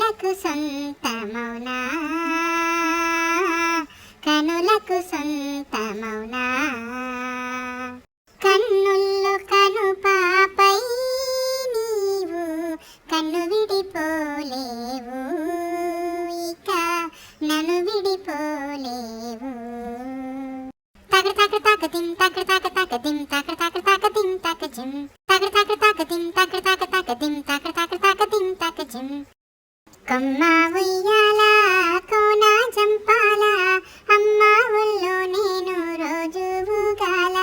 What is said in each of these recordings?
కనులకు సొంతమౌనా, కనులకు సొంతమౌనా, కన్నుల్లో కను పాపై నీవు కన్ను విడిపోలేవు, ఇక నన్ను విడిపోలేవు. తగడ తగడ తగ దిం తగడ తగ తగ దిం తగడ తగడ తగ దిం తగ జిం తగడ తగడ తగ దిం తగడ తగ తగ దిం తగడ తగడ తగ దిం తగ జిం. కొమ్మ ఉయ్యాల కోన జంపాల అమ్మ ఒళ్ళో నేను రోజు ఊగాల,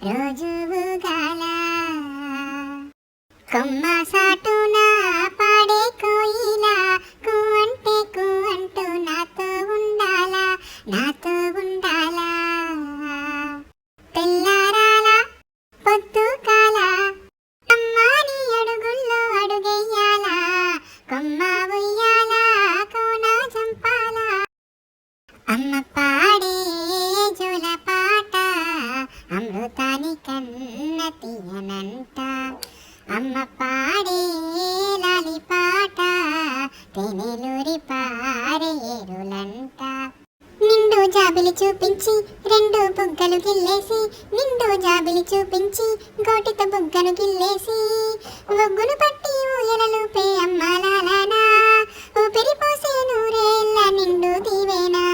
రోజు ఊగాల. కొమ్మ సాటున పాడే కోయిల కు అంటే కు అంటూ నాతో ఉండాల, నాతో ఉండాల. తెల్లారాల పొద్దు కాల అమ్మ నీ అడుగుల్లో అడుగెయ్యాల, కొమ్మ ఉయ్యాల కోన జంపాల. అమ్మ పాడే జోల పాట అమృతాని కన్న తీయనంట, అమ్మ పాడే లాలి పాట తేనెలూరి పారే ఏరులంట. నిండు జాబిలి చూపించి రెండు బుగ్గలు గిల్లేసి, నిండు జాబిలి చూపించి గోటితో బుగ్గను గిల్లేసి, ఒగ్గును పట్టి ఊయలలోపే అమ్మాలానా ఊపిరి పోసే నూరేళ్ళ నిండు దీవేనా.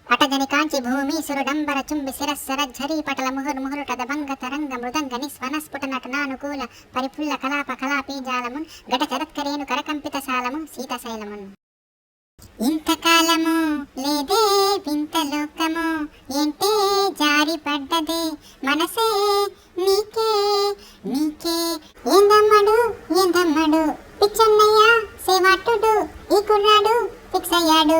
అటగని కాంచి భూమి సురుడంబర చుంబి శిరస్సర ఝరీ పటల ముహుర్ముహురుటద భంగ తరంగ మృదంగ నిస్వన స్ఫుట నటనానుకూల పరిపుల్ల కలాప కలాపీజాలమున్ ఘట చరత్కరేణు కరకంపిత సాలము సీతశైలమున్. ఇంతకాలము లేదే వింత లోకము, ఏంటే జారి పడ్డదే మనసే నీకే నీకే. ఏందమ్మడు ఏందమ్మడు పిచ్చన్నయ్య సేవాటుడు, ఈ కుర్రాడు ఫిక్స్ అయ్యాడు.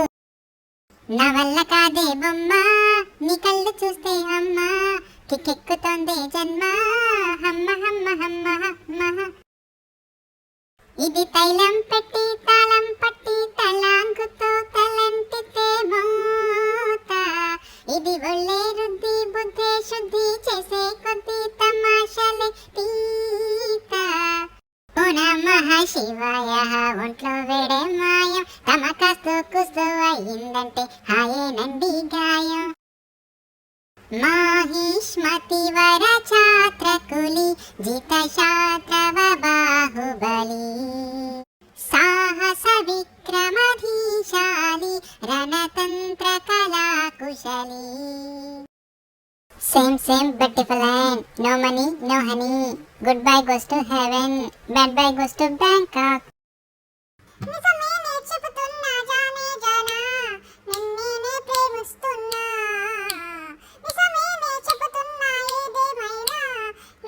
నా వల్ల కాదే బొమ్మ నీ కళ్ళు చూస్తే అమ్మ, కిక్కెక్కుతోందే జన్మ హమ్మ హమ్మ హమ్మ హమ్మ. ఇది తైలం పెట్టి తాళం పట్టి తలాంగుతో తలంటితే మోత, ఇది ఒళ్ళే రుద్ది బుద్ధే శుద్ధి చేసే కొద్ది తమాషలే తీత. ఓ నమః శివాయ ఒంట్లో వేడే మాయం, తమకాస్తు కుస్తు అయిందంటే హాయేనండి గాయం. మాహిష్మతి వర ఛాత్ర కులి జిత శాత్రవ బాహుబలి, సాహస విక్రమధీశాలి రణతంత్ర కళా కుశలి. Same same but different, no money no honey, goodbye goes to heaven, bad bye goes to Bangkok. నిజమే నే చెబుతున్నా జానే జానా, నిన్నే ప్రేమిస్తున్నా. నిజమే నే చెబుతున్నా ఏదేమైనా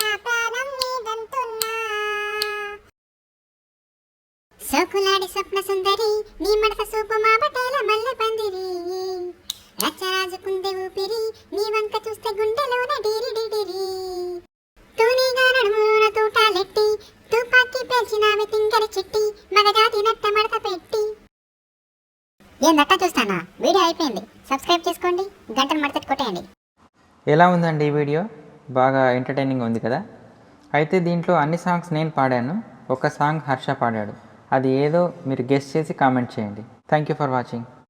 నా ప్రాణం నీదంటున్నా. సోకులాడి స్వప్న సుందరి నీ మడత సూపు మా బటేల మల్లె పందిరి, రచ్చరాజుకుందే ఊపిరి నీ వంక చూస్తే గుండెలోన డీరి డిడిరి. తూనీగా నడుమున తూటాలెట్టి తుపాకీ పేల్చినావి తింగరి చిట్టి, మగజాతి నట్ట మడత పెట్టి. ఏందట్టా చూస్తానా? వీడియో అయిపోయింది, సబ్స్క్రైబ్ చేసుకోండి, గంటను మడతెట్టు కొట్టేయండి. ఎలా ఉందండి ఈ వీడియో? బాగా ఎంటర్టైనింగ్ ఉంది కదా. అయితే దీంట్లో అన్ని సాంగ్స్ నేను పాడాను, ఒక సాంగ్ హర్ష పాడాడు. అది ఏదో మీరు గెస్ చేసి కామెంట్ చేయండి. Thank you for watching.